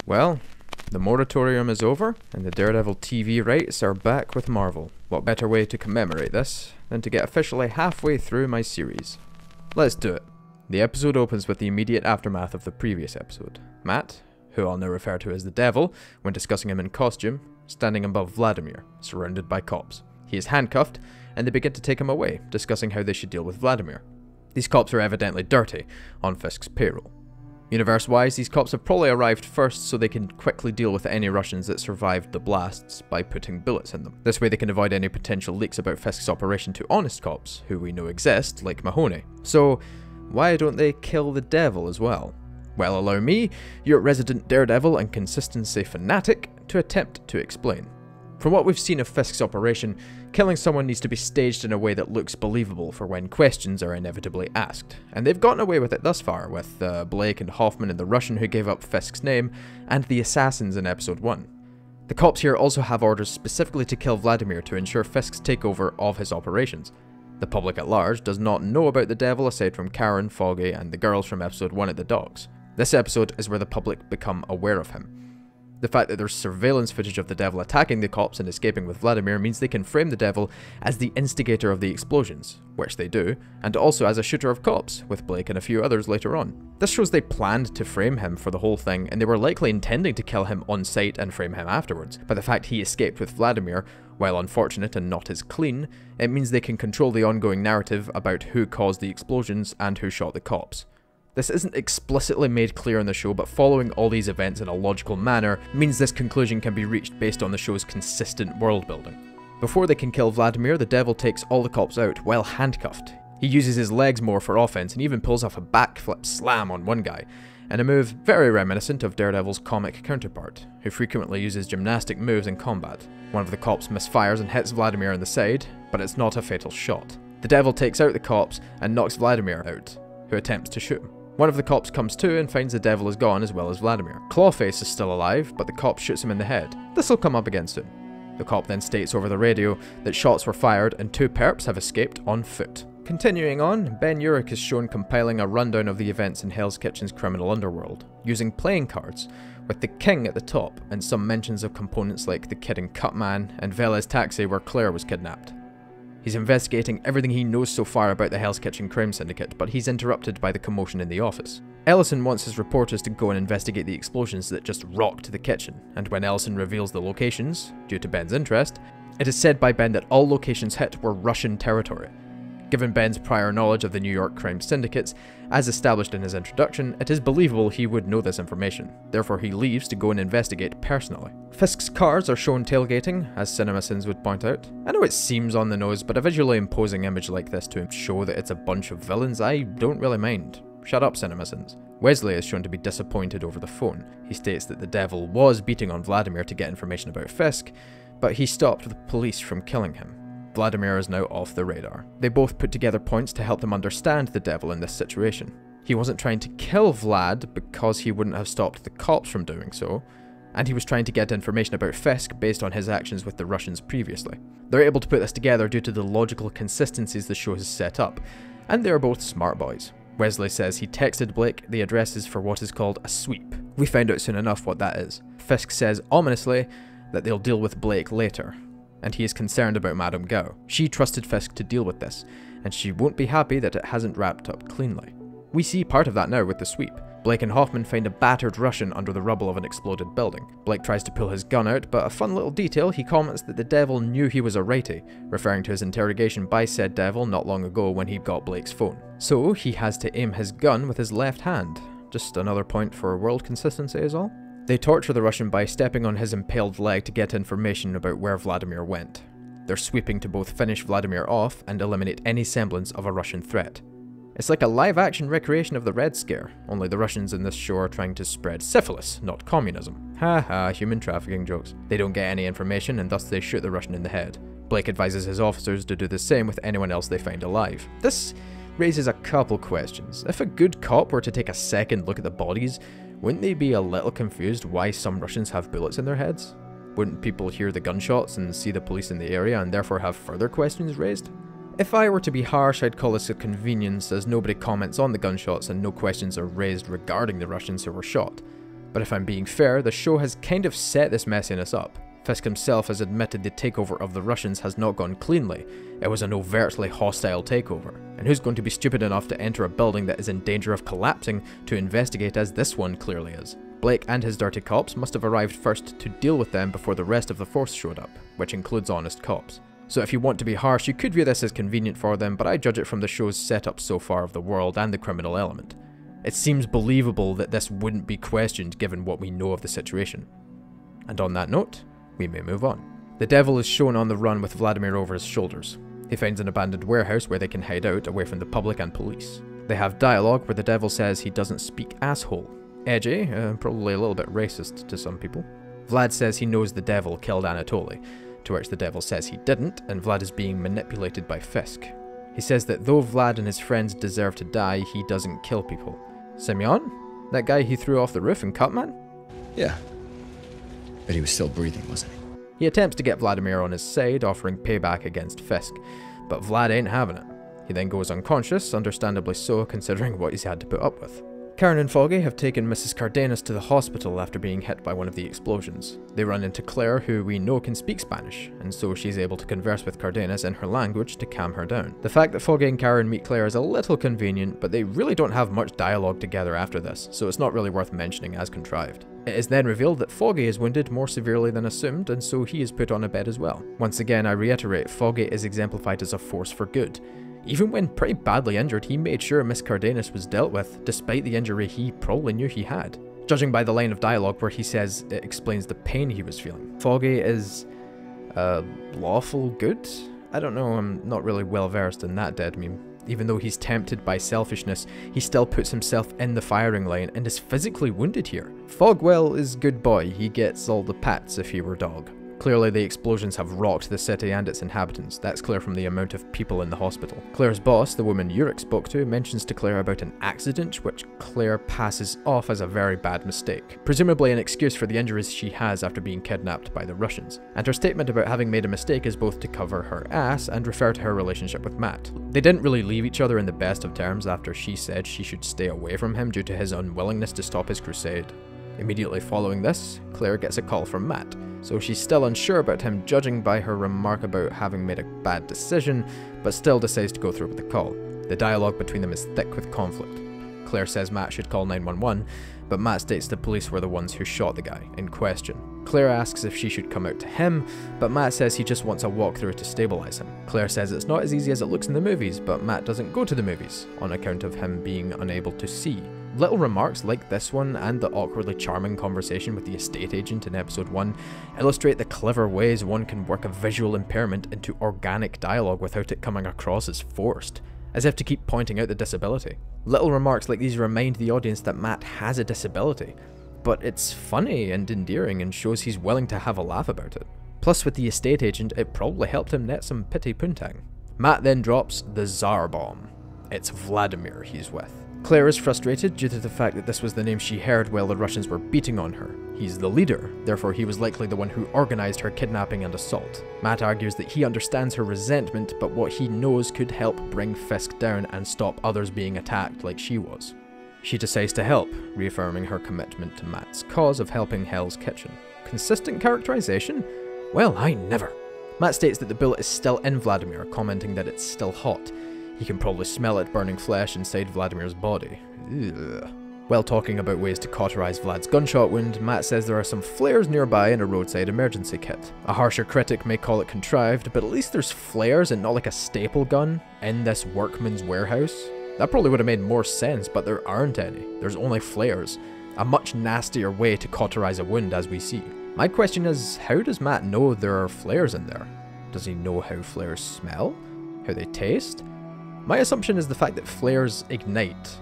Well, the moratorium is over, and the Daredevil TV rights are back with Marvel. What better way to commemorate this than to get officially halfway through my series? Let's do it. The episode opens with the immediate aftermath of the previous episode. Matt, who I'll now refer to as the Devil when discussing him in costume, standing above Vladimir, surrounded by cops. He is handcuffed, and they begin to take him away, discussing how they should deal with Vladimir. These cops are evidently dirty, on Fisk's payroll. Universe-wise, these cops have probably arrived first so they can quickly deal with any Russians that survived the blasts by putting bullets in them. This way they can avoid any potential leaks about Fisk's operation to honest cops, who we know exist, like Mahoney. So, why don't they kill the Devil as well? Well, allow me, your resident Daredevil and consistency fanatic, to attempt to explain. From what we've seen of Fisk's operation, killing someone needs to be staged in a way that looks believable for when questions are inevitably asked. And they've gotten away with it thus far, with Blake and Hoffman and the Russian who gave up Fisk's name, and the assassins in episode 1. The cops here also have orders specifically to kill Vladimir to ensure Fisk's takeover of his operations. The public at large does not know about the Devil aside from Karen, Foggy, and the girls from episode 1 at the docks. This episode is where the public become aware of him. The fact that there's surveillance footage of the Devil attacking the cops and escaping with Vladimir means they can frame the Devil as the instigator of the explosions, which they do, and also as a shooter of cops, with Blake and a few others later on. This shows they planned to frame him for the whole thing, and they were likely intending to kill him on sight and frame him afterwards. But the fact he escaped with Vladimir, while unfortunate and not as clean, it means they can control the ongoing narrative about who caused the explosions and who shot the cops. This isn't explicitly made clear in the show, but following all these events in a logical manner means this conclusion can be reached based on the show's consistent world building. Before they can kill Vladimir, the Devil takes all the cops out while handcuffed. He uses his legs more for offense and even pulls off a backflip slam on one guy, in a move very reminiscent of Daredevil's comic counterpart, who frequently uses gymnastic moves in combat. One of the cops misfires and hits Vladimir in the side, but it's not a fatal shot. The Devil takes out the cops and knocks Vladimir out, who attempts to shoot him. One of the cops comes to and finds the Devil is gone as well as Vladimir. Clawface is still alive, but the cop shoots him in the head. This'll come up again soon. The cop then states over the radio that shots were fired and 2 perps have escaped on foot. Continuing on, Ben Urich is shown compiling a rundown of the events in Hell's Kitchen's criminal underworld, using playing cards, with the King at the top and some mentions of components like the Kid and Cutman and Vela's taxi where Claire was kidnapped. He's investigating everything he knows so far about the Hell's Kitchen crime syndicate, but he's interrupted by the commotion in the office. Ellison wants his reporters to go and investigate the explosions that just rocked the kitchen, and when Ellison reveals the locations, due to Ben's interest, it is said by Ben that all locations hit were Russian territory. Given Ben's prior knowledge of the New York crime syndicates, as established in his introduction, it is believable he would know this information, therefore he leaves to go and investigate personally. Fisk's cars are shown tailgating, as CinemaSins would point out. I know it seems on the nose, but a visually imposing image like this to show that it's a bunch of villains, I don't really mind. Shut up, CinemaSins. Wesley is shown to be disappointed over the phone. He states that the Devil was beating on Vladimir to get information about Fisk, but he stopped the police from killing him. Vladimir is now off the radar. They both put together points to help them understand the Devil in this situation. He wasn't trying to kill Vlad because he wouldn't have stopped the cops from doing so, and he was trying to get information about Fisk based on his actions with the Russians previously. They're able to put this together due to the logical consistencies the show has set up, and they're both smart boys. Wesley says he texted Blake the addresses for what is called a sweep. We find out soon enough what that is. Fisk says ominously that they'll deal with Blake later, and he is concerned about Madame Gao. She trusted Fisk to deal with this, and she won't be happy that it hasn't wrapped up cleanly. We see part of that now with the sweep. Blake and Hoffman find a battered Russian under the rubble of an exploded building. Blake tries to pull his gun out, but a fun little detail, he comments that the Devil knew he was a righty, referring to his interrogation by said Devil not long ago when he got Blake's phone. So he has to aim his gun with his left hand. Just another point for world consistency is all. They torture the Russian by stepping on his impaled leg to get information about where Vladimir went. They're sweeping to both finish Vladimir off and eliminate any semblance of a Russian threat. It's like a live-action recreation of the Red Scare, only the Russians in this show are trying to spread syphilis, not communism. Haha, human trafficking jokes. They don't get any information and thus they shoot the Russian in the head. Blake advises his officers to do the same with anyone else they find alive. This raises a couple questions. If a good cop were to take a second look at the bodies, wouldn't they be a little confused why some Russians have bullets in their heads? Wouldn't people hear the gunshots and see the police in the area and therefore have further questions raised? If I were to be harsh, I'd call this a convenience, as nobody comments on the gunshots and no questions are raised regarding the Russians who were shot. But if I'm being fair, the show has kind of set this messiness up. Fisk himself has admitted the takeover of the Russians has not gone cleanly. It was an overtly hostile takeover. And who's going to be stupid enough to enter a building that is in danger of collapsing to investigate, as this one clearly is? Blake and his dirty cops must have arrived first to deal with them before the rest of the force showed up, which includes honest cops. So if you want to be harsh, you could view this as convenient for them, but I judge it from the show's setup so far of the world and the criminal element. It seems believable that this wouldn't be questioned given what we know of the situation. And on that note, we may move on. The Devil is shown on the run with Vladimir over his shoulders. He finds an abandoned warehouse where they can hide out away from the public and police. They have dialogue where the Devil says he doesn't speak asshole. Edgy, probably a little bit racist to some people. Vlad says he knows the Devil killed Anatoly, to which the Devil says he didn't, and Vlad is being manipulated by Fisk. He says that though Vlad and his friends deserve to die, he doesn't kill people. Semyon? That guy he threw off the roof in Cutman? Yeah. But he was still breathing, wasn't he? He attempts to get Vladimir on his side, offering payback against Fisk, but Vlad ain't having it. He then goes unconscious, understandably so considering what he's had to put up with. Karen and Foggy have taken Mrs. Cardenas to the hospital after being hit by one of the explosions. They run into Claire, who we know can speak Spanish, and so she's able to converse with Cardenas in her language to calm her down. The fact that Foggy and Karen meet Claire is a little convenient, but they really don't have much dialogue together after this, so it's not really worth mentioning as contrived. It is then revealed that Foggy is wounded more severely than assumed, and so he is put on a bed as well. Once again, I reiterate, Foggy is exemplified as a force for good. Even when pretty badly injured, he made sure Miss Cardenas was dealt with, despite the injury he probably knew he had. Judging by the line of dialogue where he says it explains the pain he was feeling. Foggy is lawful good? I don't know, I'm not really well versed in that dead meme. Even though he's tempted by selfishness, he still puts himself in the firing line and is physically wounded here. Fogwell is good boy, he gets all the pats if he were dog. Clearly the explosions have rocked the city and its inhabitants. That's clear from the amount of people in the hospital. Claire's boss, the woman Yurik spoke to, mentions to Claire about an accident which Claire passes off as a very bad mistake, presumably an excuse for the injuries she has after being kidnapped by the Russians. And her statement about having made a mistake is both to cover her ass and refer to her relationship with Matt. They didn't really leave each other in the best of terms after she said she should stay away from him due to his unwillingness to stop his crusade. Immediately following this, Claire gets a call from Matt, so she's still unsure about him judging by her remark about having made a bad decision, but still decides to go through with the call. The dialogue between them is thick with conflict. Claire says Matt should call 911, but Matt states the police were the ones who shot the guy in question. Claire asks if she should come out to him, but Matt says he just wants a walkthrough to stabilize him. Claire says it's not as easy as it looks in the movies, but Matt doesn't go to the movies, on account of him being unable to see. Little remarks like this one and the awkwardly charming conversation with the estate agent in episode 1 illustrate the clever ways one can work a visual impairment into organic dialogue without it coming across as forced, as if to keep pointing out the disability. Little remarks like these remind the audience that Matt has a disability, but it's funny and endearing and shows he's willing to have a laugh about it. Plus with the estate agent, it probably helped him net some pity poontang. Matt then drops the Tsar bomb. It's Vladimir he's with. Claire is frustrated due to the fact that this was the name she heard while the Russians were beating on her. He's the leader, therefore he was likely the one who organized her kidnapping and assault. Matt argues that he understands her resentment, but what he knows could help bring Fisk down and stop others being attacked like she was. She decides to help, reaffirming her commitment to Matt's cause of helping Hell's Kitchen. Consistent characterization? Well, I never. Matt states that the bullet is still in Vladimir, commenting that it's still hot. He can probably smell it burning flesh inside Vladimir's body. Ugh. While talking about ways to cauterize Vlad's gunshot wound, Matt says there are some flares nearby and a roadside emergency kit. A harsher critic may call it contrived, but at least there's flares and not like a staple gun in this workman's warehouse. That probably would have made more sense, but there aren't any. There's only flares. A much nastier way to cauterize a wound, as we see. My question is, how does Matt know there are flares in there? Does he know how flares smell? How they taste? My assumption is the fact that flares ignite.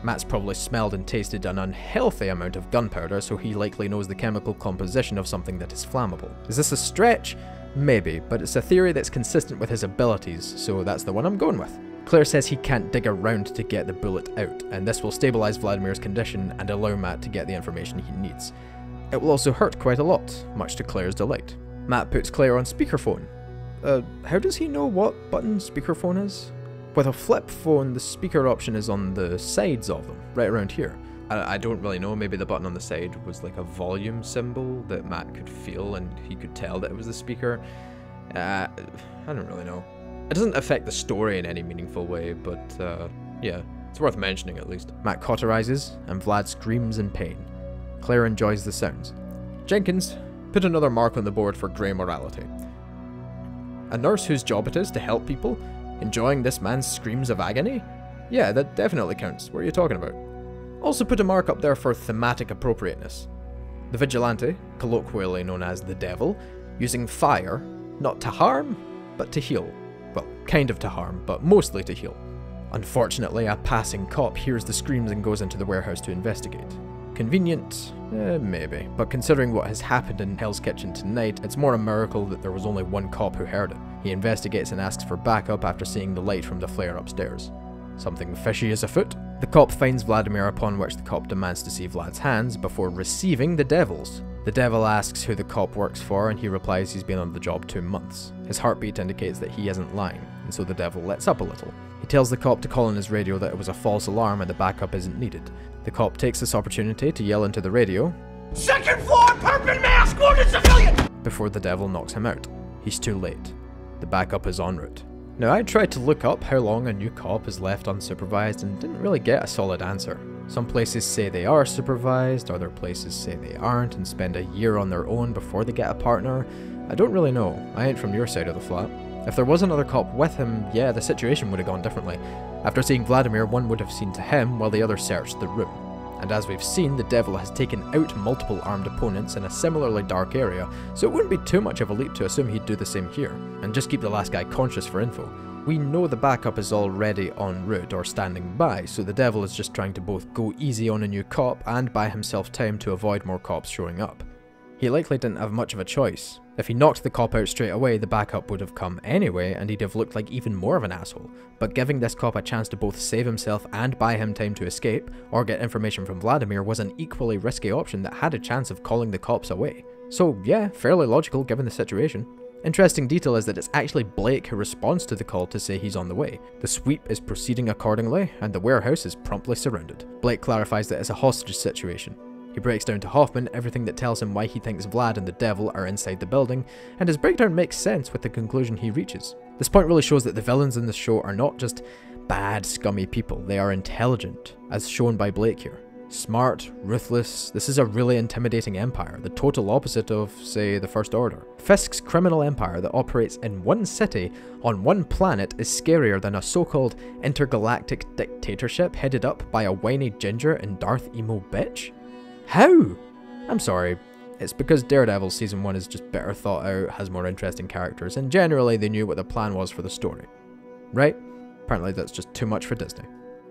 Matt's probably smelled and tasted an unhealthy amount of gunpowder, so he likely knows the chemical composition of something that is flammable. Is this a stretch? Maybe, but it's a theory that's consistent with his abilities, so that's the one I'm going with. Claire says he can't dig around to get the bullet out, and this will stabilize Vladimir's condition and allow Matt to get the information he needs. It will also hurt quite a lot, much to Claire's delight. Matt puts Claire on speakerphone. How does he know what button speakerphone is? With a flip phone, the speaker option is on the sides of them, right around here, I don't really know, maybe the button on the side was like a volume symbol that Matt could feel and he could tell that it was the speaker. I don't really know. It doesn't affect the story in any meaningful way, but yeah, it's worth mentioning at least. Matt cauterizes and Vlad screams in pain. Claire enjoys the sounds. Jenkins, put another mark on the board for grey morality. A nurse whose job it is to help people, enjoying this man's screams of agony? Yeah, that definitely counts. What are you talking about? Also put a mark up there for thematic appropriateness. The vigilante, colloquially known as the Devil, using fire, not to harm, but to heal. Well, kind of to harm, but mostly to heal. Unfortunately, a passing cop hears the screams and goes into the warehouse to investigate. Convenient? Maybe. But considering what has happened in Hell's Kitchen tonight, it's more a miracle that there was only one cop who heard it. He investigates and asks for backup after seeing the light from the flare upstairs. Something fishy is afoot. The cop finds Vladimir, upon which the cop demands to see Vlad's hands before receiving the Devil's. The Devil asks who the cop works for and he replies he's been on the job 2 months. His heartbeat indicates that he isn't lying, and so the Devil lets up a little. He tells the cop to call on his radio that it was a false alarm and the backup isn't needed. The cop takes this opportunity to yell into the radio, "Second floor, purple mask, wounded civilian!" before the Devil knocks him out. He's too late. The backup is en route. Now, I tried to look up how long a new cop is left unsupervised and didn't really get a solid answer. Some places say they are supervised, other places say they aren't and spend a year on their own before they get a partner. I don't really know. I ain't from your side of the flat. If there was another cop with him, yeah, the situation would have gone differently. After seeing Vladimir, one would have seen to him while the other searched the room. And as we've seen, the Devil has taken out multiple armed opponents in a similarly dark area, so it wouldn't be too much of a leap to assume he'd do the same here, and just keep the last guy conscious for info. We know the backup is already en route or standing by, so the Devil is just trying to both go easy on a new cop and buy himself time to avoid more cops showing up. He likely didn't have much of a choice. If he knocked the cop out straight away, the backup would have come anyway and he'd have looked like even more of an asshole. But giving this cop a chance to both save himself and buy him time to escape, or get information from Vladimir, was an equally risky option that had a chance of calling the cops away. So yeah, fairly logical given the situation. Interesting detail is that it's actually Blake who responds to the call to say he's on the way. The sweep is proceeding accordingly, and the warehouse is promptly surrounded. Blake clarifies that it's a hostage situation. He breaks down to Hoffman everything that tells him why he thinks Vlad and the Devil are inside the building, and his breakdown makes sense with the conclusion he reaches. This point really shows that the villains in this show are not just bad, scummy people, they are intelligent, as shown by Blake here. Smart, ruthless, this is a really intimidating empire, the total opposite of, say, the First Order. Fisk's criminal empire that operates in one city, on one planet, is scarier than a so-called intergalactic dictatorship headed up by a whiny ginger and Darth emo bitch? How? I'm sorry, it's because Daredevil Season 1 is just better thought out, has more interesting characters, and generally they knew what the plan was for the story. Right? Apparently that's just too much for Disney.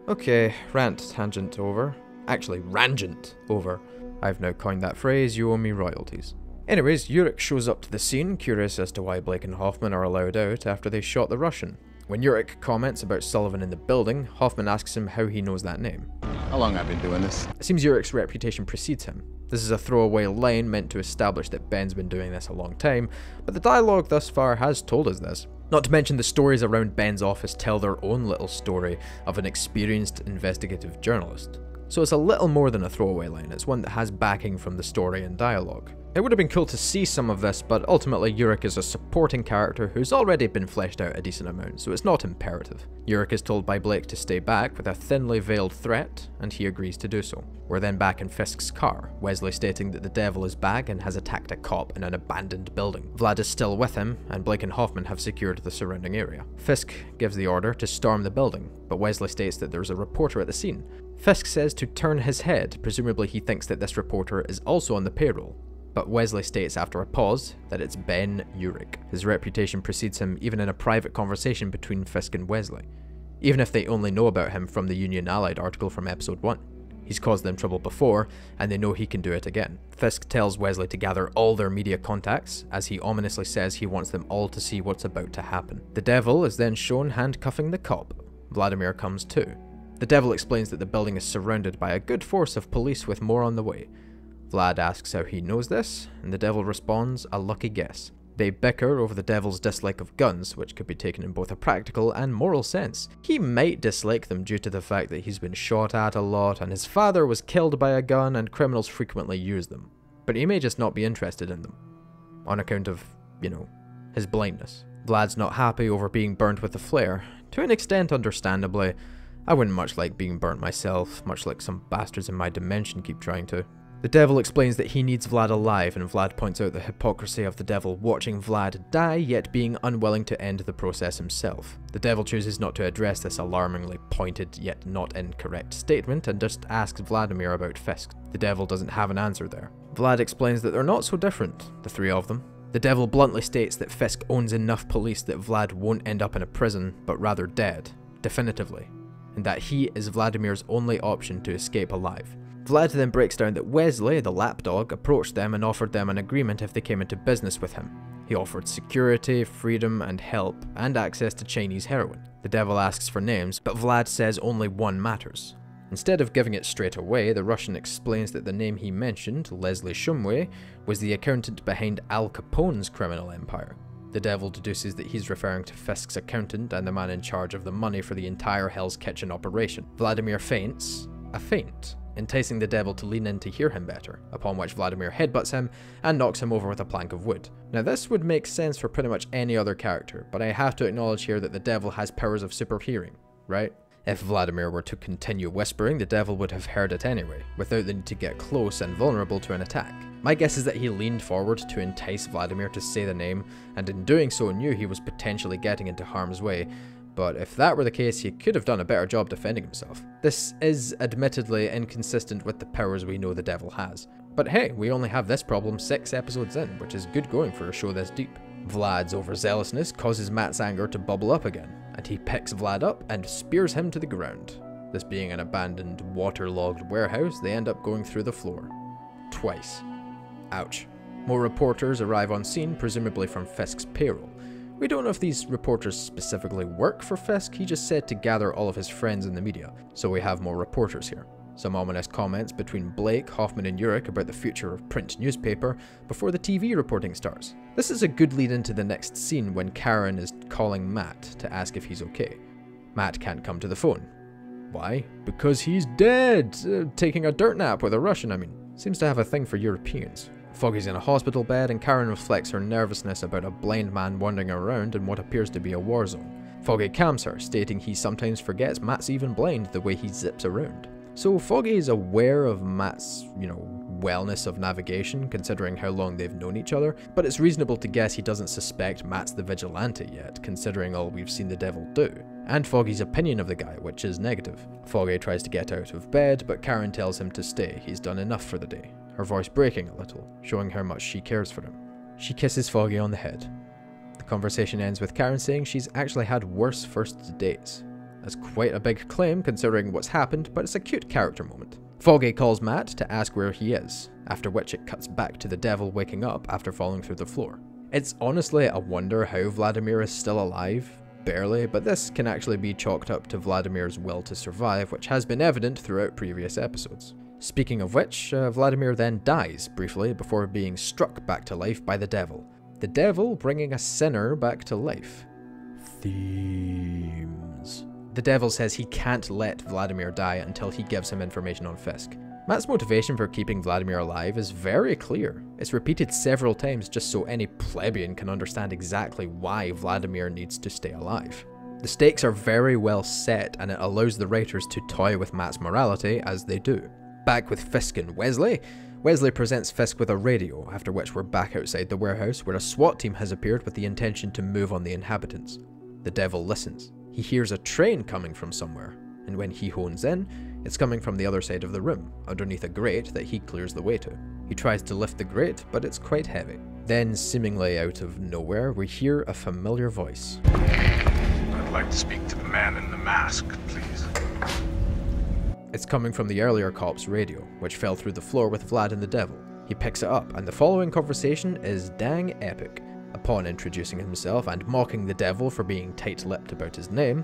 Okay, rant tangent over. Actually, rangent over. I've now coined that phrase, you owe me royalties. Anyways, Urich shows up to the scene, curious as to why Blake and Hoffman are allowed out after they shot the Russian. When Urich comments about Sullivan in the building, Hoffman asks him how he knows that name. How long have I been doing this? It seems Urich's reputation precedes him. This is a throwaway line meant to establish that Ben's been doing this a long time, but the dialogue thus far has told us this. Not to mention the stories around Ben's office tell their own little story of an experienced investigative journalist. So it's a little more than a throwaway line, it's one that has backing from the story and dialogue. It would have been cool to see some of this, but ultimately Urich is a supporting character who's already been fleshed out a decent amount, so it's not imperative. Urich is told by Blake to stay back with a thinly veiled threat, and he agrees to do so. We're then back in Fisk's car, Wesley stating that the Devil is back and has attacked a cop in an abandoned building. Vlad is still with him, and Blake and Hoffman have secured the surrounding area. Fisk gives the order to storm the building, but Wesley states that there's a reporter at the scene. Fisk says to turn his head, presumably he thinks that this reporter is also on the payroll. But Wesley states after a pause that it's Ben Urich. His reputation precedes him even in a private conversation between Fisk and Wesley, even if they only know about him from the Union Allied article from episode 1. He's caused them trouble before, and they know he can do it again. Fisk tells Wesley to gather all their media contacts, as he ominously says he wants them all to see what's about to happen. The Devil is then shown handcuffing the cop. Vladimir comes too. The Devil explains that the building is surrounded by a good force of police with more on the way. Vlad asks how he knows this, and the Devil responds, a lucky guess. They bicker over the Devil's dislike of guns, which could be taken in both a practical and moral sense. He might dislike them due to the fact that he's been shot at a lot and his father was killed by a gun and criminals frequently use them. But he may just not be interested in them, on account of, his blindness. Vlad's not happy over being burnt with a flare. To an extent, understandably. I wouldn't much like being burnt myself, much like some bastards in my dimension keep trying to. The Devil explains that he needs Vlad alive, and Vlad points out the hypocrisy of the Devil watching Vlad die, yet being unwilling to end the process himself. The Devil chooses not to address this alarmingly pointed, yet not incorrect statement, and just asks Vladimir about Fisk. The Devil doesn't have an answer there. Vlad explains that they're not so different, the three of them. The Devil bluntly states that Fisk owns enough police that Vlad won't end up in a prison, but rather dead, definitively, and that he is Vladimir's only option to escape alive. Vlad then breaks down that Wesley, the lapdog, approached them and offered them an agreement if they came into business with him. He offered security, freedom, and help, and access to Chinese heroin. The Devil asks for names, but Vlad says only one matters. Instead of giving it straight away, the Russian explains that the name he mentioned, Leslie Shumway, was the accountant behind Al Capone's criminal empire. The Devil deduces that he's referring to Fisk's accountant and the man in charge of the money for the entire Hell's Kitchen operation. Vladimir feints a feint, enticing the Devil to lean in to hear him better, upon which Vladimir headbutts him and knocks him over with a plank of wood. Now this would make sense for pretty much any other character, but I have to acknowledge here that the Devil has powers of super hearing, right? If Vladimir were to continue whispering, the Devil would have heard it anyway, without the need to get close and vulnerable to an attack. My guess is that he leaned forward to entice Vladimir to say the name, and in doing so knew he was potentially getting into harm's way, but if that were the case, he could have done a better job defending himself. This is admittedly inconsistent with the powers we know the Devil has. But hey, we only have this problem 6 episodes in, which is good going for a show this deep. Vlad's overzealousness causes Matt's anger to bubble up again, and he picks Vlad up and spears him to the ground. This being an abandoned, waterlogged warehouse, they end up going through the floor. Twice. Ouch. More reporters arrive on scene, presumably from Fisk's payroll. We don't know if these reporters specifically work for Fisk, he just said to gather all of his friends in the media, so we have more reporters here. Some ominous comments between Blake, Hoffman and Urich about the future of print newspaper before the TV reporting starts. This is a good lead into the next scene when Karen is calling Matt to ask if he's okay. Matt can't come to the phone. Why? Because he's dead! Taking a dirt nap with a Russian, I mean. Seems to have a thing for Europeans. Foggy's in a hospital bed and Karen reflects her nervousness about a blind man wandering around in what appears to be a war zone. Foggy calms her, stating he sometimes forgets Matt's even blind the way he zips around. So Foggy is aware of Matt's, wellness of navigation, considering how long they've known each other, but it's reasonable to guess he doesn't suspect Matt's the vigilante yet, considering all we've seen the Devil do, and Foggy's opinion of the guy, which is negative. Foggy tries to get out of bed, but Karen tells him to stay, he's done enough for the day, her voice breaking a little, showing how much she cares for him. She kisses Foggy on the head. The conversation ends with Karen saying she's actually had worse first dates. That's quite a big claim considering what's happened, but it's a cute character moment. Foggy calls Matt to ask where he is, after which it cuts back to the Devil waking up after falling through the floor. It's honestly a wonder how Vladimir is still alive, barely, but this can actually be chalked up to Vladimir's will to survive, which has been evident throughout previous episodes. Speaking of which, Vladimir then dies briefly before being struck back to life by the Devil. The Devil bringing a sinner back to life. Themes. The Devil says he can't let Vladimir die until he gives him information on Fisk. Matt's motivation for keeping Vladimir alive is very clear. It's repeated several times just so any plebeian can understand exactly why Vladimir needs to stay alive. The stakes are very well set and it allows the writers to toy with Matt's morality as they do. Back with Fisk and Wesley. Wesley presents Fisk with a radio, after which we're back outside the warehouse where a SWAT team has appeared with the intention to move on the inhabitants. The Devil listens. He hears a train coming from somewhere, and when he hones in, it's coming from the other side of the room, underneath a grate that he clears the way to. He tries to lift the grate, but it's quite heavy. Then, seemingly out of nowhere, we hear a familiar voice. I'd like to speak to the man in the mask, please. It's coming from the earlier cop's radio, which fell through the floor with Vlad and the Devil. He picks it up, and the following conversation is dang epic. Upon introducing himself and mocking the Devil for being tight-lipped about his name,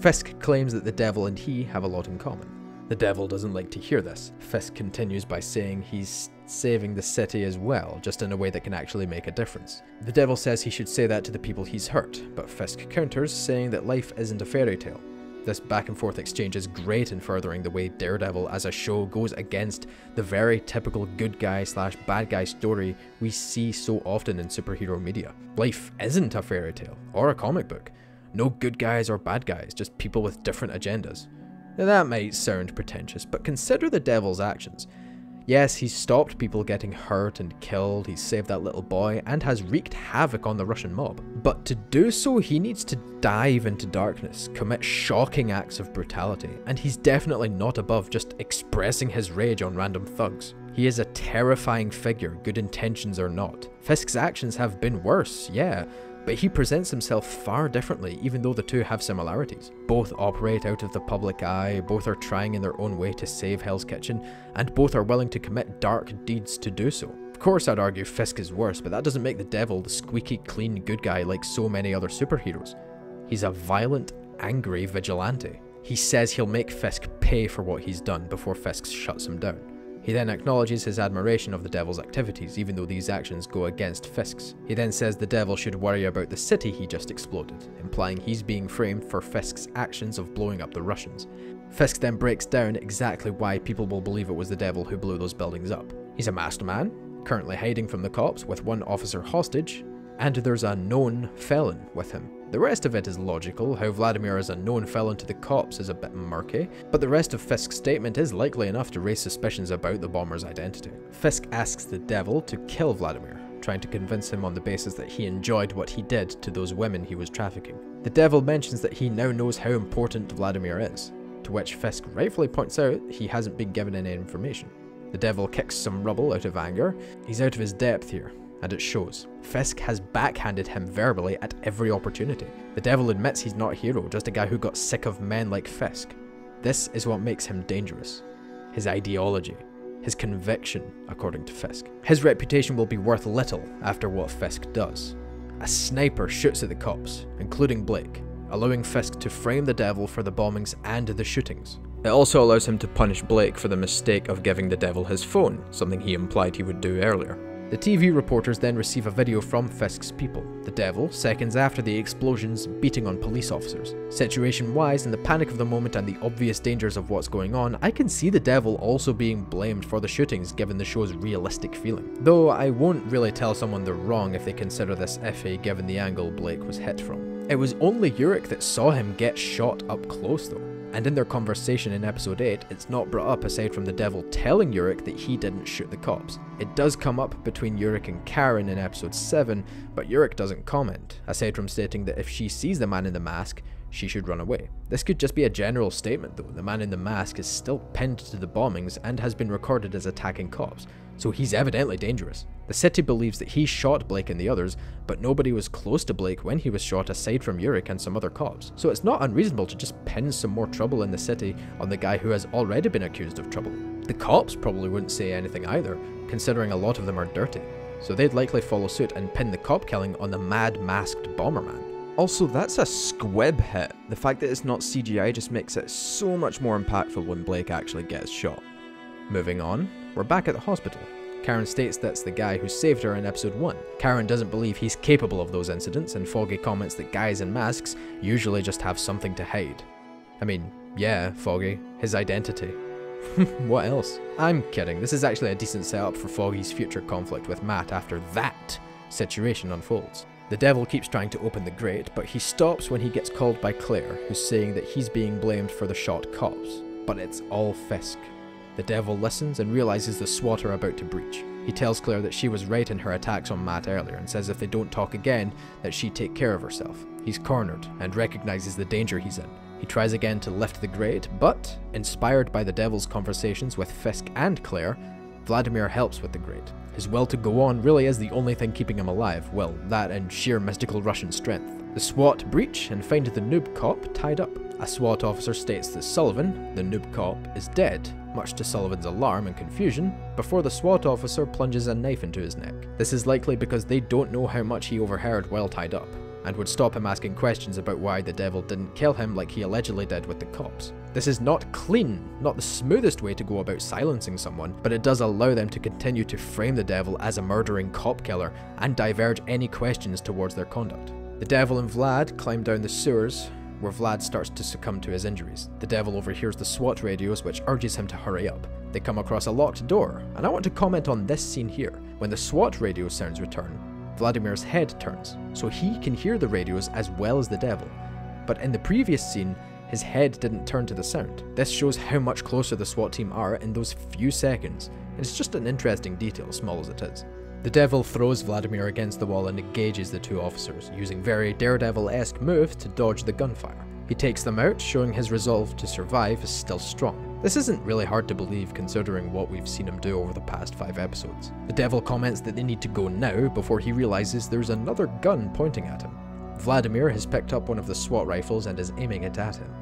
Fisk claims that the Devil and he have a lot in common. The devil doesn't like to hear this. Fisk continues by saying he's saving the city as well, just in a way that can actually make a difference. The devil says he should say that to the people he's hurt, but Fisk counters, saying that life isn't a fairy tale. This back and forth exchange is great in furthering the way Daredevil as a show goes against the very typical good guy / bad guy story we see so often in superhero media. Life isn't a fairy tale or a comic book. No good guys or bad guys, just people with different agendas. Now that might sound pretentious, but consider the devil's actions. Yes, he's stopped people getting hurt and killed, he's saved that little boy, and has wreaked havoc on the Russian mob. But to do so, he needs to dive into darkness, commit shocking acts of brutality, and he's definitely not above just expressing his rage on random thugs. He is a terrifying figure, good intentions or not. Fisk's actions have been worse, yeah, but he presents himself far differently, even though the two have similarities. Both operate out of the public eye, both are trying in their own way to save Hell's Kitchen, and both are willing to commit dark deeds to do so. Of course I'd argue Fisk is worse, but that doesn't make the devil the squeaky clean good guy like so many other superheroes. He's a violent, angry vigilante. He says he'll make Fisk pay for what he's done before Fisk shuts him down. He then acknowledges his admiration of the devil's activities, even though these actions go against Fisk's. He then says the devil should worry about the city he just exploded, implying he's being framed for Fisk's actions of blowing up the Russians. Fisk then breaks down exactly why people will believe it was the devil who blew those buildings up. He's a masked man, currently hiding from the cops with one officer hostage, and there's a known felon with him. The rest of it is logical. How Vladimir is a known felon to the cops is a bit murky, but the rest of Fisk's statement is likely enough to raise suspicions about the bomber's identity. Fisk asks the devil to kill Vladimir, trying to convince him on the basis that he enjoyed what he did to those women he was trafficking. The devil mentions that he now knows how important Vladimir is, to which Fisk rightfully points out he hasn't been given any information. The devil kicks some rubble out of anger. He's out of his depth here, and it shows. Fisk has backhanded him verbally at every opportunity. The devil admits he's not a hero, just a guy who got sick of men like Fisk. This is what makes him dangerous. His ideology, his conviction, according to Fisk. His reputation will be worth little after what Fisk does. A sniper shoots at the cops, including Blake, allowing Fisk to frame the devil for the bombings and the shootings. It also allows him to punish Blake for the mistake of giving the devil his phone, something he implied he would do earlier. The TV reporters then receive a video from Fisk's people, the devil, seconds after the explosions, beating on police officers. Situation-wise, in the panic of the moment and the obvious dangers of what's going on, I can see the devil also being blamed for the shootings given the show's realistic feeling. Though I won't really tell someone they're wrong if they consider this iffy given the angle Blake was hit from. It was only Yurik that saw him get shot up close though. And in their conversation in episode 8, it's not brought up aside from the devil telling Yurik that he didn't shoot the cops. It does come up between Yurik and Karen in episode 7, but Yurik doesn't comment, aside from stating that if she sees the man in the mask, she should run away. This could just be a general statement though. The man in the mask is still pinned to the bombings and has been recorded as attacking cops, so he's evidently dangerous. The city believes that he shot Blake and the others, but nobody was close to Blake when he was shot aside from Yurik and some other cops. So it's not unreasonable to just pin some more trouble in the city on the guy who has already been accused of trouble. The cops probably wouldn't say anything either, considering a lot of them are dirty. So they'd likely follow suit and pin the cop killing on the mad masked bomberman. Also, that's a squib hit. The fact that it's not CGI just makes it so much more impactful when Blake actually gets shot. Moving on, we're back at the hospital. Karen states that's the guy who saved her in episode 1. Karen doesn't believe he's capable of those incidents, and Foggy comments that guys in masks usually just have something to hide. I mean, yeah, Foggy, his identity. What else? I'm kidding, this is actually a decent setup for Foggy's future conflict with Matt after that situation unfolds. The devil keeps trying to open the grate, but he stops when he gets called by Claire, who's saying that he's being blamed for the shot cops. But it's all Fisk. The devil listens and realizes the SWAT are about to breach. He tells Claire that she was right in her attacks on Matt earlier and says if they don't talk again, that she'd take care of herself. He's cornered and recognizes the danger he's in. He tries again to lift the grate, but, inspired by the devil's conversations with Fisk and Claire, Vladimir helps with the grate. His will to go on really is the only thing keeping him alive, well, that and sheer mystical Russian strength. The SWAT breach and find the noob cop tied up. A SWAT officer states that Sullivan, the noob cop, is dead, much to Sullivan's alarm and confusion, before the SWAT officer plunges a knife into his neck. This is likely because they don't know how much he overheard while tied up. and would stop him asking questions about why the devil didn't kill him like he allegedly did with the cops. This is not clean, not the smoothest way to go about silencing someone, but it does allow them to continue to frame the devil as a murdering cop killer and diverge any questions towards their conduct. The devil and Vlad climb down the sewers, where Vlad starts to succumb to his injuries. The devil overhears the SWAT radios, which urges him to hurry up. They come across a locked door, and I want to comment on this scene here. When the SWAT radio sounds return, Vladimir's head turns, so he can hear the radios as well as the devil. But in the previous scene, his head didn't turn to the sound. This shows how much closer the SWAT team are in those few seconds, and it's just an interesting detail, small as it is. The devil throws Vladimir against the wall and engages the two officers, using very Daredevil-esque moves to dodge the gunfire. He takes them out, showing his resolve to survive is still strong. This isn't really hard to believe considering what we've seen him do over the past 5 episodes. The devil comments that they need to go now before he realizes there's another gun pointing at him. Vladimir has picked up one of the SWAT rifles and is aiming it at him.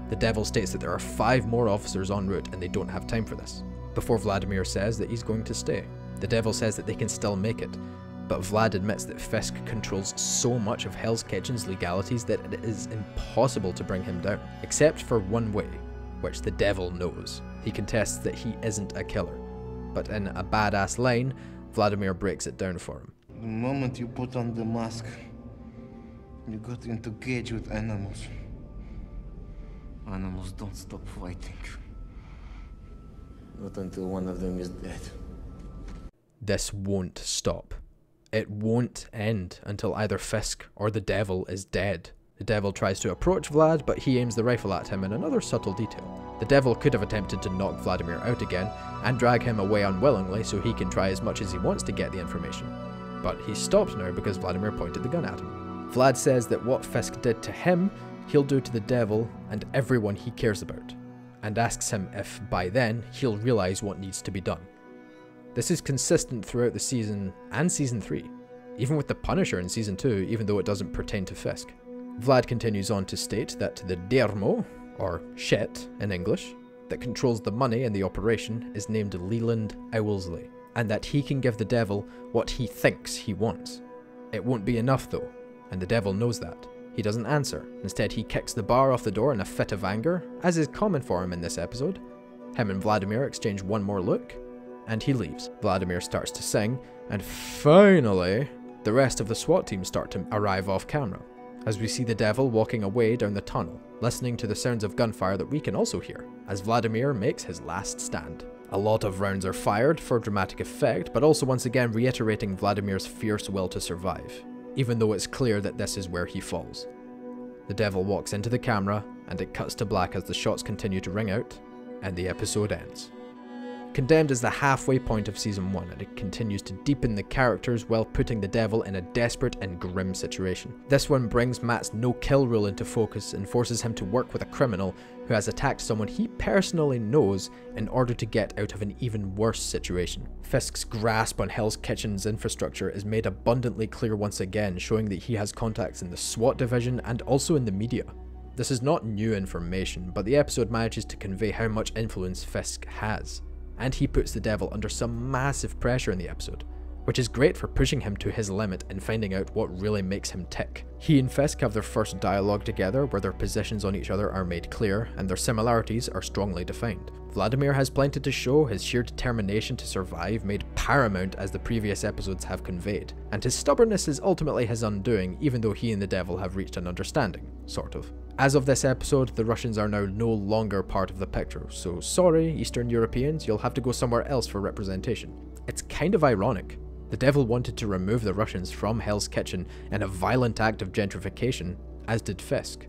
The devil states that there are 5 more officers en route and they don't have time for this, before Vladimir says that he's going to stay. The devil says that they can still make it, but Vlad admits that Fisk controls so much of Hell's Kitchen's legalities that it is impossible to bring him down, except for one way, which the devil knows. He contests that he isn't a killer, but in a badass line, Vladimir breaks it down for him. The moment you put on the mask, you got into cage with animals. Animals don't stop fighting. Not until one of them is dead. This won't stop. It won't end until either Fisk or the devil is dead. The devil tries to approach Vlad, but he aims the rifle at him in another subtle detail. The devil could have attempted to knock Vladimir out again and drag him away unwillingly so he can try as much as he wants to get the information. But he's stopped now because Vladimir pointed the gun at him. Vlad says that what Fisk did to him, he'll do to the devil and everyone he cares about, and asks him if by then he'll realize what needs to be done. This is consistent throughout the season and Season 3, even with the Punisher in Season 2, even though it doesn't pertain to Fisk. Vlad continues on to state that the Dermo, or shit in English, that controls the money in the operation is named Leland Owlsley, and that he can give the devil what he thinks he wants. It won't be enough though, and the devil knows that. He doesn't answer. Instead, he kicks the bar off the door in a fit of anger, as is common for him in this episode. Him and Vladimir exchange one more look, and he leaves. Vladimir starts to sing, and finally, the rest of the SWAT team start to arrive off camera, as we see the devil walking away down the tunnel, listening to the sounds of gunfire that we can also hear, as Vladimir makes his last stand. A lot of rounds are fired for dramatic effect, but also once again reiterating Vladimir's fierce will to survive, even though it's clear that this is where he falls. The devil walks into the camera, and it cuts to black as the shots continue to ring out, and the episode ends. Condemned is the halfway point of Season 1, and it continues to deepen the characters while putting the devil in a desperate and grim situation. This one brings Matt's no-kill rule into focus and forces him to work with a criminal who has attacked someone he personally knows in order to get out of an even worse situation. Fisk's grasp on Hell's Kitchen's infrastructure is made abundantly clear once again, showing that he has contacts in the SWAT division and also in the media. This is not new information, but the episode manages to convey how much influence Fisk has. And he puts the devil under some massive pressure in the episode, which is great for pushing him to his limit and finding out what really makes him tick. He and Fisk have their first dialogue together where their positions on each other are made clear and their similarities are strongly defined. Vladimir has plenty to show, his sheer determination to survive made paramount as the previous episodes have conveyed, and his stubbornness is ultimately his undoing even though he and the devil have reached an understanding, sort of. As of this episode, the Russians are now no longer part of the picture, so sorry Eastern Europeans, you'll have to go somewhere else for representation. It's kind of ironic. The devil wanted to remove the Russians from Hell's Kitchen in a violent act of gentrification, as did Fisk.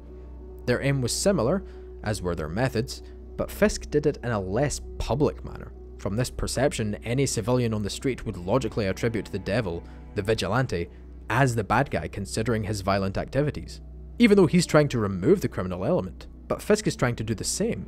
Their aim was similar, as were their methods, but Fisk did it in a less public manner. From this perception, any civilian on the street would logically attribute the devil, the vigilante, as the bad guy considering his violent activities, even though he's trying to remove the criminal element. But Fisk is trying to do the same,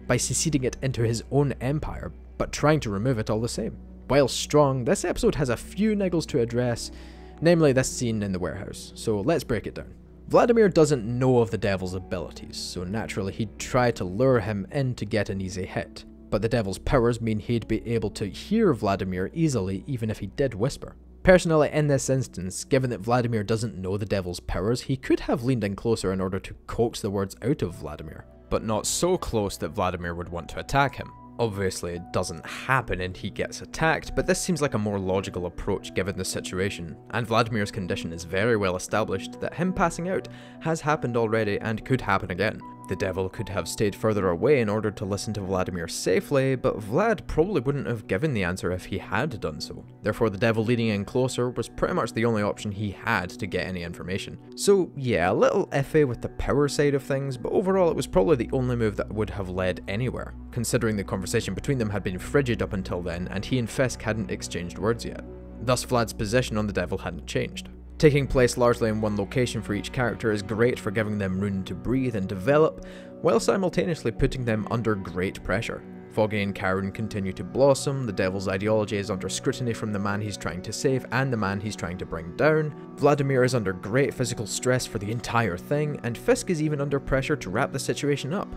by seceding it into his own empire, but trying to remove it all the same. While strong, this episode has a few niggles to address, namely this scene in the warehouse, so let's break it down. Vladimir doesn't know of the devil's abilities, so naturally he'd try to lure him in to get an easy hit, but the devil's powers mean he'd be able to hear Vladimir easily even if he did whisper. Personally, in this instance, given that Vladimir doesn't know the Devil's powers, he could have leaned in closer in order to coax the words out of Vladimir, but not so close that Vladimir would want to attack him. Obviously it doesn't happen and he gets attacked, but this seems like a more logical approach given the situation, and Vladimir's condition is very well established that him passing out has happened already and could happen again. The Devil could have stayed further away in order to listen to Vladimir safely, but Vlad probably wouldn't have given the answer if he had done so. Therefore the Devil leading in closer was pretty much the only option he had to get any information. So yeah, a little iffy with the power side of things, but overall it was probably the only move that would have led anywhere, considering the conversation between them had been frigid up until then and he and Fisk hadn't exchanged words yet. Thus Vlad's position on the Devil hadn't changed. Taking place largely in one location for each character is great for giving them room to breathe and develop, while simultaneously putting them under great pressure. Foggy and Karen continue to blossom, the Devil's ideology is under scrutiny from the man he's trying to save and the man he's trying to bring down, Vladimir is under great physical stress for the entire thing, and Fisk is even under pressure to wrap the situation up.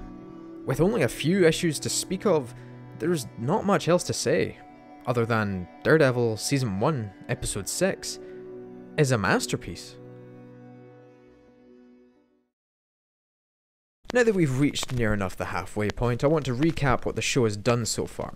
With only a few issues to speak of, there's not much else to say, other than Daredevil Season 1, Episode 6 is a masterpiece. Now that we've reached near enough the halfway point, I want to recap what the show has done so far.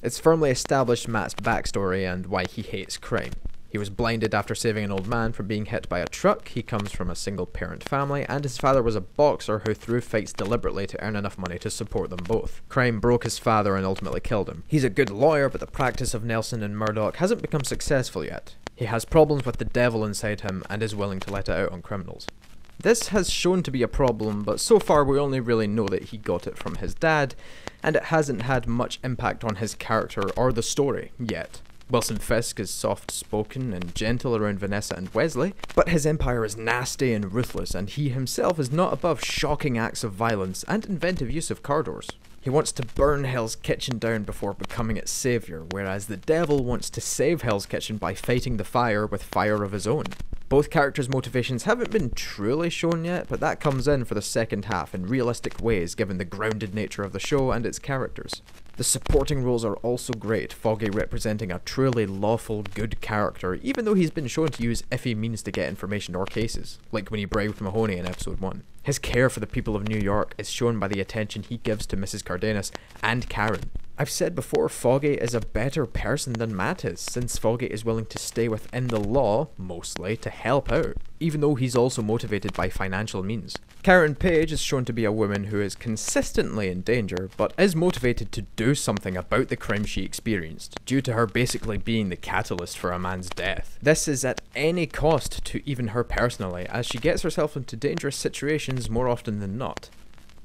It's firmly established Matt's backstory and why he hates crime. He was blinded after saving an old man from being hit by a truck, he comes from a single parent family, and his father was a boxer who threw fights deliberately to earn enough money to support them both. Crime broke his father and ultimately killed him. He's a good lawyer, but the practice of Nelson and Murdoch hasn't become successful yet. He has problems with the Devil inside him and is willing to let it out on criminals. This has shown to be a problem, but so far we only really know that he got it from his dad, and it hasn't had much impact on his character or the story yet. Wilson Fisk is soft-spoken and gentle around Vanessa and Wesley, but his empire is nasty and ruthless, and he himself is not above shocking acts of violence and inventive use of car doors. He wants to burn Hell's Kitchen down before becoming its savior, whereas the Devil wants to save Hell's Kitchen by fighting the fire with fire of his own. Both characters' motivations haven't been truly shown yet, but that comes in for the second half in realistic ways given the grounded nature of the show and its characters. The supporting roles are also great, Foggy representing a truly lawful, good character, even though he's been shown to use iffy means to get information or cases, like when he bribed Mahoney in episode 1. His care for the people of New York is shown by the attention he gives to Mrs. Cardenas and Karen. I've said before, Foggy is a better person than Matt is, since Foggy is willing to stay within the law, mostly, to help out, even though he's also motivated by financial means. Karen Page is shown to be a woman who is consistently in danger, but is motivated to do something about the crime she experienced, due to her basically being the catalyst for a man's death. This is at any cost to even her personally, as she gets herself into dangerous situations more often than not.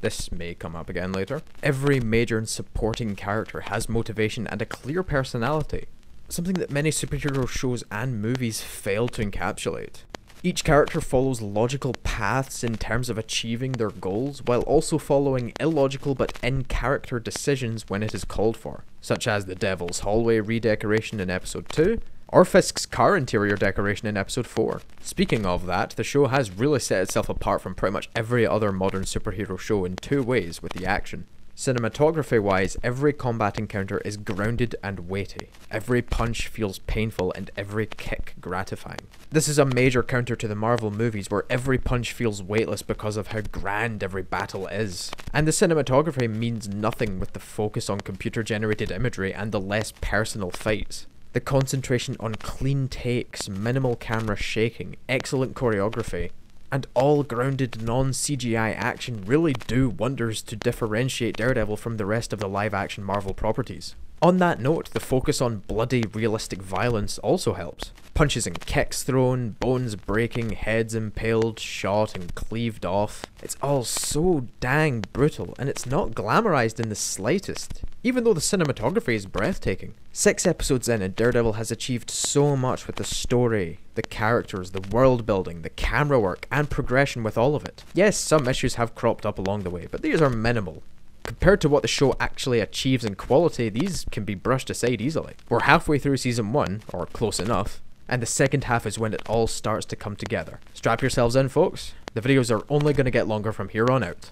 This may come up again later. Every major and supporting character has motivation and a clear personality, something that many superhero shows and movies fail to encapsulate. Each character follows logical paths in terms of achieving their goals, while also following illogical but in-character decisions when it is called for, such as the Devil's hallway redecoration in episode 2, or Fisk's car interior decoration in episode 4. Speaking of that, the show has really set itself apart from pretty much every other modern superhero show in two ways with the action. Cinematography-wise, every combat encounter is grounded and weighty. Every punch feels painful and every kick gratifying. This is a major counter to the Marvel movies where every punch feels weightless because of how grand every battle is. And the cinematography means nothing with the focus on computer-generated imagery and the less personal fights. The concentration on clean takes, minimal camera shaking, excellent choreography, and all grounded non-CGI action really do wonders to differentiate Daredevil from the rest of the live-action Marvel properties. On that note, the focus on bloody, realistic violence also helps. Punches and kicks thrown, bones breaking, heads impaled, shot and cleaved off. It's all so dang brutal, and it's not glamorized in the slightest, even though the cinematography is breathtaking. 6 episodes in, and Daredevil has achieved so much with the story, the characters, the world building, the camera work, and progression with all of it. Yes, some issues have cropped up along the way, but these are minimal. Compared to what the show actually achieves in quality, these can be brushed aside easily. We're halfway through season 1, or close enough, and the second half is when it all starts to come together. Strap yourselves in, folks. The videos are only going to get longer from here on out.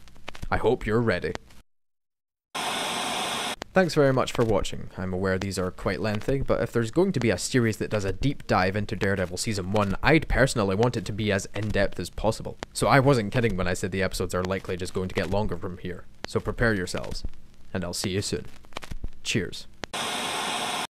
I hope you're ready. Thanks very much for watching. I'm aware these are quite lengthy, but if there's going to be a series that does a deep dive into Daredevil Season 1, I'd personally want it to be as in-depth as possible. So I wasn't kidding when I said the episodes are likely just going to get longer from here. So prepare yourselves, and I'll see you soon. Cheers.